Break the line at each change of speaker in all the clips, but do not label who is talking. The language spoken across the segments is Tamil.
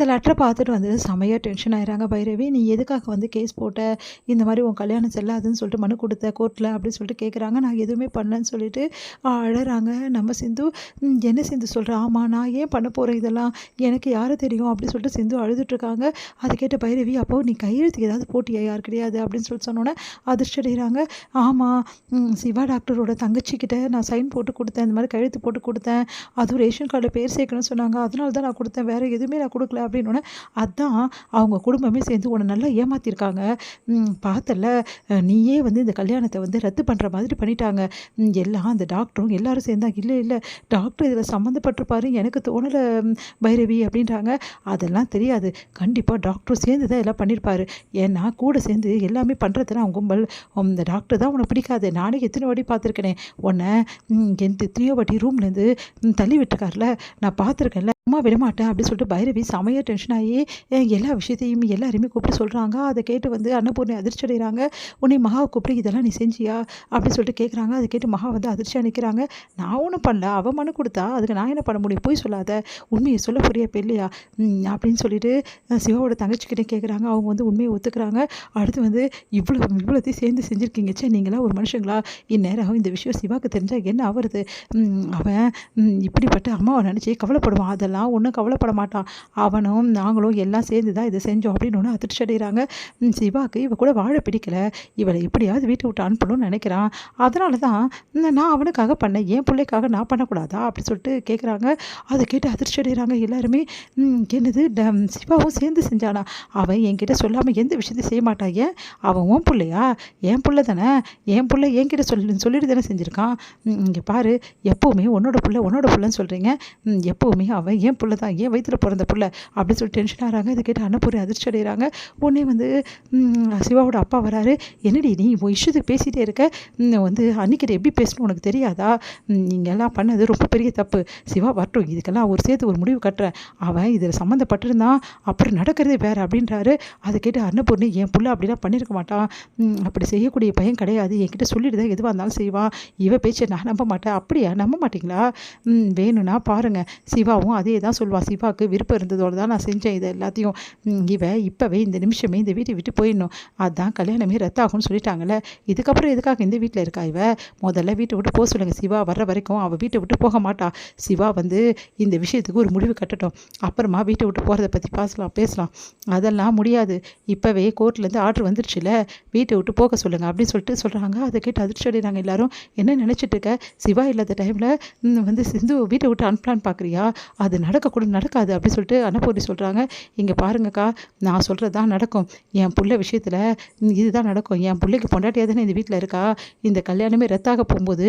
இந்த லெட்டர பார்த்துட்டு வந்து செமையா டென்ஷன் ஆயிடுறாங்க பைரவி. "நீ எதுக்காக வந்து கேஸ் போட்ட? இந்த மாரி உன் கல்யாணம் செல்லாதுன்னு சொல்லிட்டு மனு குடுத்த கோர்ட்ல" அப்படின்னு சொல்லிட்டு கேட்குறாங்க. நான் எதுவுமே பண்ணலன்னு சொல்லிட்டு அழறாங்க நம்ம சிந்து. என்ன சிந்து சொல்ற? ஆமா, நான் ஏன் பண்ண போறேன் இதெல்லாம்? எனக்கு யார தெரியும்? அப்படின்னு சொல்லிட்டு சிந்து அழுதுட்டுருக்காங்க. அத கேட்ட பைரவி, "அப்போ நீ கையெழுத்து ஏதாவது போட்டியா யார் கிடையாது?" அப்படின்னு சொல்லிட்டு சொன்னோனே அதிர்ச்சி அடைகிறாங்க. "ஆமா, சிவா டாக்டரோட தங்கச்சிக்கிட்ட நான் சைன் போட்டு குடுத்தேன். இந்த மாரி கையெழுத்து போட்டு குடுத்தேன். அதுவும் ரேஷன் கார்டுல பேர் சேர்க்கணும்னு சொன்னாங்க. அதனால தான் நான் குடுத்தேன். வேற எதுவுமே நான் குடுக்கல." அப்படின்னோனே, அதான் அவங்க குடும்பமே சேர்ந்து உன்னை நல்லா ஏமாத்திருக்காங்க. பார்த்தல்ல, நீயே வந்து இந்த கல்யாணத்தை வந்து ரத்து பண்ணுற மாதிரி பண்ணிட்டாங்க. எல்லாம் அந்த டாக்டரும் எல்லாரும் சேர்ந்தாங்க. இல்லை இல்லை, டாக்டர் இதில் சம்மந்தப்பட்டிருப்பாரு எனக்கு தோணலை பைரவி அப்படின்றாங்க. அதெல்லாம் தெரியாது, கண்டிப்பாக டாக்டரும் சேர்ந்து தான் எல்லாம் பண்ணியிருப்பாரு. ஏன்னா கூட சேர்ந்து எல்லாமே பண்ணுறதுனா அவங்க கும்பல். இந்த டாக்டர் தான் உனக்கு பிடிக்காது. நானே எத்தனை வாட்டி பார்த்துருக்கேனே உன்னை. எத்தனையோ வாட்டி ரூம்லேருந்து தள்ளி விட்டுருக்காருல, நான் பார்த்துருக்கேன்ல. அம்மா விடமாட்டேன் அப்படின்னு சொல்லிட்டு பைரவி செமையாக டென்ஷன் ஆகி எல்லா விஷயத்தையும் எல்லாரையுமே கூப்பிட்டு சொல்கிறாங்க. அதை கேட்டு வந்து அன்னபூர்ணி அதிர்ச்சி அடைகிறாங்க. உன்னை மகாவை கூப்பிட்டு இதெல்லாம் நீ செஞ்சியா அப்படின்னு சொல்லிட்டு கேட்குறாங்க. அதை கேட்டு மகா வந்து அதிர்ச்சியாக நிற்கிறாங்க. நான் ஒன்றும் பண்ணல, அவன் மனு கொடுத்தா அதுக்கு நான் என்ன பண்ண முடியும்? போய் சொல்லாத, உண்மையை சொல்ல புரியா இப்போ இல்லையா அப்படின்னு சொல்லிட்டு சிவாவோட தங்கச்சிக்கிட்டே கேட்குறாங்க. அவங்க வந்து உண்மையை ஒத்துக்கிறாங்க. அடுத்து வந்து இவ்வளோத்தையும் சேர்ந்து செஞ்சுருக்கீங்க, சே நீங்களாம் ஒரு மனுஷங்களா? இந்நேரம் இந்த விஷயம் சிவாவுக்கு தெரிஞ்சால் என்ன ஆகுறது? அவன் இப்படிப்பட்ட அம்மாவை நினச்சி கவலைப்படுவான். அதெல்லாம் ஒன்றும் கவலைப்பட மாட்டான். அவனும் நாங்களும் எல்லாம் சேர்ந்து தான் இதை செஞ்சோம் அப்படின்னு ஒன்று அதிர்ச்சி அடைகிறாங்க. சிவாவுக்கு இவ கூட வாழ பிடிக்கல, இவளை எப்படியாவது வீட்டை விட்டு அனுப்பணும்னு நினைக்கிறான். அதனால தான் நான் அவனுக்காக பண்ணேன், என் பிள்ளைக்காக நான் பண்ணக்கூடாதா அப்படி சொல்லிட்டு கேட்குறாங்க. அதை கேட்டு அதிர்ச்சி அடைகிறாங்க எல்லாருமே. என்னது, சிவாவும் சேர்ந்து செஞ்சானா? அவன் என்கிட்ட சொல்லாமல் எந்த விஷயத்தையும் செய்ய மாட்டான். ஏன் அவன் உன் பிள்ளையா? என் பிள்ளை தானே, என் பிள்ளை என்கிட்ட சொல்லிட்டு தானே செஞ்சுருக்கான். இங்கே பாரு, எப்போவுமே உன்னோட பிள்ளைன்னு சொல்கிறீங்க. எப்போவுமே அவன் என் பிள்ளை தான், என் வயிற்றுல பிறந்த பிள்ளை அப்படின்னு சொல்லி டென்ஷன் ஆகிறாங்க. இதை கேட்டு அன்னபூர்ணி அதிர்ச்சி அடைகிறாங்க. உடனே வந்து சிவாவோட அப்பா வராரு. என்னடி நீ உன் இஷ்டத்துக்கு பேசிகிட்டே இருக்க, வந்து அன்னிக்கிட்ட எப்படி பேசணும் உனக்கு தெரியாதா? நீங்கள் எல்லாம் பண்ணது ரொம்ப பெரிய தப்பு. சிவா வரட்டும், இதுக்கெல்லாம் சேர்த்து ஒரு முடிவு கட்டுறேன். அவன் இதில் சம்மந்தப்பட்டிருந்தான், அப்புறம் நடக்கிறதே வேறு அப்படின்றாரு. அதை கேட்டு அன்னபூர்ணி, என் பிள்ளை அப்படிலாம் பண்ணியிருக்க மாட்டான், அப்படி செய்யக்கூடிய பையன் கிடையாது, என்கிட்ட சொல்லிட்டு தான் எதுவாக இருந்தாலும் செய்வான், இவ பேச்சை நான் நம்ப மாட்டேன். அப்படியா, நம்ப மாட்டிங்களா? வேணும்னா பாருங்கள், சிவாவும் அதே தான் சொல்லுவாள். சிவாவுக்கு விருப்பம் இருந்ததோடு தான் நான் செஞ்சேன் இது எல்லாத்தையும். இவ இப்போவே இந்த நிமிஷமே இந்த வீட்டை விட்டு போயிடணும், அதுதான் கல்யாணமே ரத்தாகும்னு சொல்லிட்டாங்கல்ல, இதுக்கப்புறம் எதுக்காக இந்த வீட்டில் இருக்கா இவ? முதல்ல வீட்டை விட்டு போக சொல்லுங்கள். சிவா வர்ற வரைக்கும் அவள் வீட்டை விட்டு போக மாட்டா. சிவா வந்து இந்த விஷயத்துக்கு ஒரு முடிவு கட்டட்டும், அப்புறமா வீட்டை விட்டு போகிறத பற்றி பேசலாம். அதெல்லாம் முடியாது, இப்போவே கோர்ட்லேருந்து ஆர்டர் வந்துருச்சுல, வீட்டை விட்டு போக சொல்லுங்கள் அப்படின்னு சொல்லிட்டு சொல்கிறாங்க. அதை கேட்டு அதிர்ச்சி அடைகிறாங்க எல்லாரும். என்ன நினச்சிட்டு இருக்க? சிவா இல்லாத டைமில் வந்து சிந்து வீட்டை விட்டு அனுப்பலான்னு பார்க்குறியா? அது நடக்காது அப்படின்னு சொல்லிட்டு அன்னபூர்ணி சொல்கிறாங்க. இங்கே பாருங்கக்கா, நான் சொல்கிறது தான் நடக்கும். என் பிள்ளை விஷயத்தில் இதுதான் நடக்கும். என் பிள்ளைக்கு பொண்டாட்டியாக தானே இந்த வீட்டில் இருக்கா. இந்த கல்யாணமே ரத்தாக போகும்போது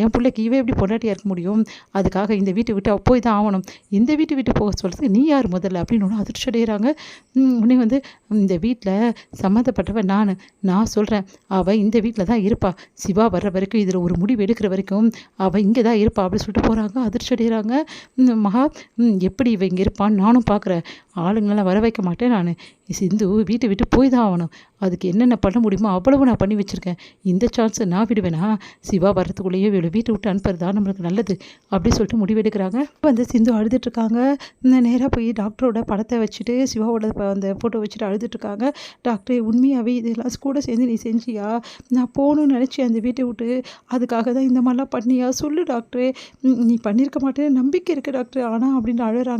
என் பிள்ளைக்கு இவ எப்படி பொண்டாட்டியாக இருக்க முடியும்? அதுக்காக இந்த வீட்டை விட்டு போய் தான் ஆகணும். இந்த வீட்டை விட்டு போக சொல்கிறதுக்கு நீ யார் முதல்ல அப்படின்னு ஒன்று அதிர்ச்சி அடைகிறாங்க. உடனே வந்து இந்த வீட்டில் சம்மந்தப்பட்டவன் நான் சொல்கிறேன், அவள் இந்த வீட்டில் தான் இருப்பா. சிவா வர்ற வரைக்கும், இதில் ஒரு முடிவு எடுக்கிற வரைக்கும் அவள் இங்கே தான் இருப்பா அப்படின்னு சொல்லிட்டு போகிறாங்க. அதிர்ச்சி அடைகிறாங்க. மகா, எப்படி இவ இங்கே இருப்பான்னு நானும் பார்க்குறேன், ஆளுங்களெல்லாம் வர வைக்க மாட்டேன் நான். சிந்து வீட்டை விட்டு போய் தான் ஆகணும், அதுக்கு என்னென்ன பண்ண முடியுமோ அவ்வளவு நான் பண்ணி வச்சுருக்கேன். இந்த சான்ஸை நான் விடுவேனா? சிவா வரத்துக்குள்ளேயே இவளை வீட்டை விட்டு அனுப்புறது தான் நம்மளுக்கு நல்லது அப்படி சொல்லிட்டு முடிவெடுக்கிறாங்க. வந்து சிந்து அழுதுட்டுருக்காங்க. நேராக போய் டாக்டரோட படத்தை வச்சுட்டு, சிவாவோட அந்த ஃபோட்டோ வச்சுட்டு அழுதுட்டுருக்காங்க. டாக்டர், உண்மையாகவே இதெல்லாம் கூட சேர்ந்து நீ செஞ்சியா? நான் போகணும்னு நினச்சேன் அந்த வீட்டை விட்டு, அதுக்காக தான் இந்த மாதிரிலாம் பண்ணியா? சொல்லு டாக்டரே, நீ பண்ணியிருக்க மாட்டேன்னு நம்பிக்கை இருக்குது டாக்டர், ஆனால் அப்படின்னு அழுறாங்க.